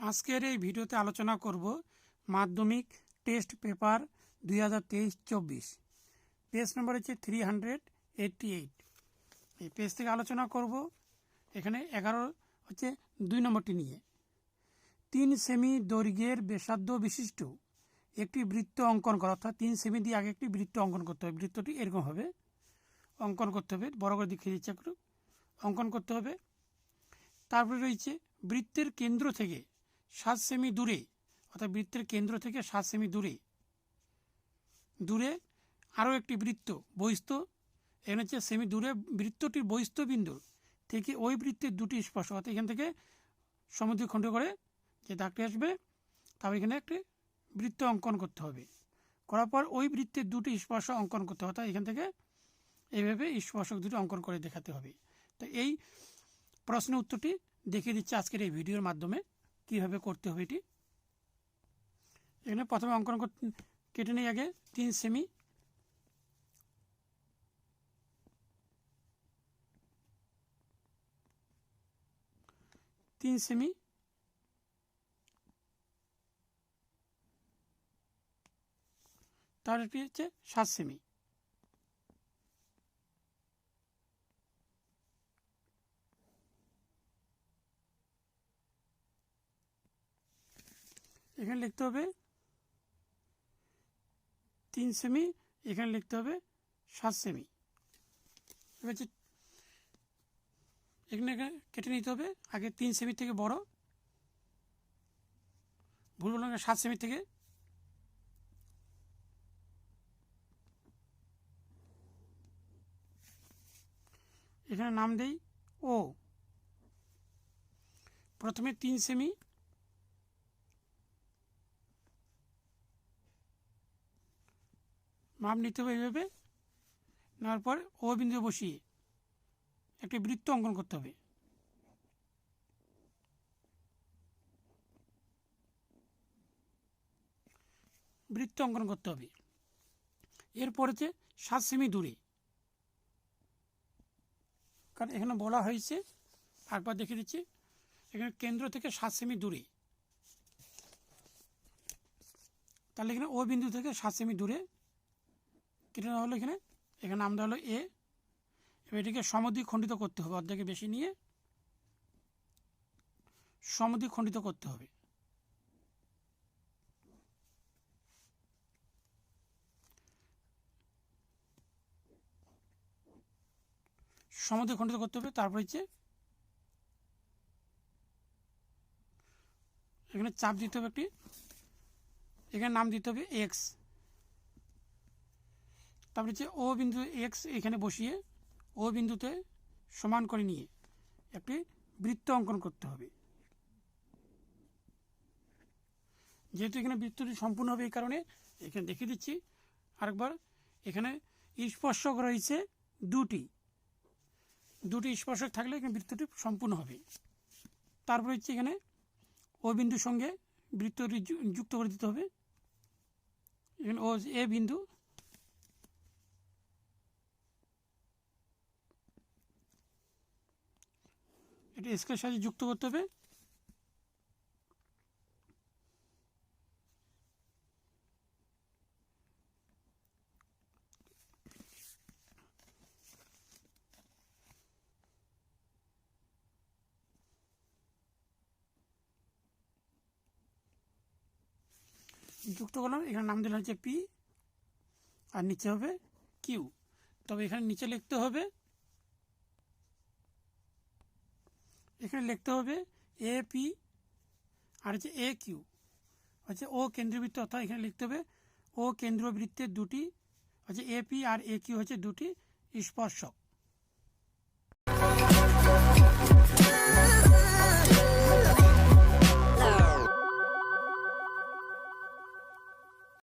আজকের এই ভিডিওতে আলোচনা করব মাধ্যমিক টেস্ট পেপার 2023-24 পেজ নম্বর হচ্ছে 388। এই পেজ থেকে আলোচনা করব এখানে 11 হচ্ছে 2 নম্বরটি নিয়ে। 3 সেমি দৈর্ঘ্যের ব্যাসার্ধ বিশিষ্ট একটি বৃত্ত অঙ্কন করা, অর্থাৎ 3 সেমি দিয়ে আগে একটি বৃত্ত অঙ্কন করতে হবে। বৃত্তটি এরকম হবে, অঙ্কন করতে হবে, বড় করে দেখিয়ে দিচ্ছি একটু, অঙ্কন করতে হবে। তারপরে রয়েছে বৃত্তের কেন্দ্র থেকে 7 সেমি দূরে, অর্থাৎ বৃত্তের কেন্দ্র থেকে 7 সেমি দূরে আরও একটি বৃত্ত বহিস্থ, এখানে হচ্ছে সেমি দূরে বৃত্তটির বহিস্থ বিন্দু থেকে ওই বৃত্তের দুটি স্পর্শ, অর্থাৎ এখান থেকে সমদ্বিখণ্ড করে যে দাগটি আসবে, তারপর এখানে একটি বৃত্ত অঙ্কন করতে হবে। করার পর ওই বৃত্তের দুটি স্পর্শ অঙ্কন করতে হবে, অর্থাৎ এখান থেকে এইভাবে স্পর্শক দুটি অঙ্কন করে দেখাতে হবে। তো এই প্রশ্নের উত্তরটি দেখিয়ে দিচ্ছে আজকের এই ভিডিওর মাধ্যমে কীভাবে করতে হবে এটি। এখানে প্রথমে অঙ্কন কেটে নিই আগে 3 সেমি। তার একটি হচ্ছে 7 সেমি। এখানে লিখতে হবে 3 সেমি, এখানে লিখতে হবে 7 সেমি। এবার এখানে কেটে নিতে হবে আগে 3 সেমি থেকে বড়, ভুল বললাম, 7 সেমি থেকে। এখানে নাম দেই ও। প্রথমে 3 সেমি, মাপ নিতে হবে এইভাবে, নেওয়ার পর ও বিন্দু বসিয়ে একটি বৃত্ত অঙ্কন করতে হবে। বৃত্ত অঙ্কন করতে হবে। এরপর হচ্ছে 7 সেমি দূরে, কারণ এখানে বলা হয়েছে, একবার দেখিয়ে দিচ্ছি, এখানে কেন্দ্র থেকে 7 সেমি দূরে, তাহলে এখানে ও বিন্দু থেকে 7 সেমি দূরে কেটে নেওয়া হলো। এখানে নাম দেওয়া হলো এ। এবার এটিকে সমদ্বিখণ্ডিত করতে হবে, অর্ধেকে বেশি নিয়ে সমদ্বিখণ্ডিত করতে হবে। সমদ্বিখণ্ডিত করতে হবে। তারপর হচ্ছে এখানে চাপ দিতে হবে একটি, এখানে নাম দিতে হবে এক্স। তারপরে হচ্ছে ও বিন্দু এক্স এখানে বসিয়ে ও বিন্দুতে সমান করে নিয়ে একটি বৃত্ত অঙ্কন করতে হবে। যেহেতু এখানে বৃত্তটি সম্পূর্ণ হবে, এই কারণে এখানে দেখিয়ে দিচ্ছি আরেকবার। এখানে স্পর্শক রয়েছে দুটি স্পর্শক থাকলে এখানে বৃত্তটি সম্পূর্ণ হবে। তারপরে হচ্ছে এখানে ও বিন্দুর সঙ্গে বৃত্তটি যুক্ত করে দিতে হবে। এখানে ও এ বিন্দু, এটা স্কেলের সাথে যুক্ত করতে হবে। যুক্ত করলাম, এখানে নাম দিলাম হচ্ছে পি, আর নিচে হবে কিউ। তবে এখানে নিচে লিখতে হবে, এখানে লিখতে হবে এ পি আর হচ্ছে এ কিউ হচ্ছে ও কেন্দ্রবৃত্ত, অর্থাৎ এখানে লিখতে হবে ও কেন্দ্রবৃত্তের দুটি হচ্ছে A P R A Q হচ্ছে দুটি স্পর্শক।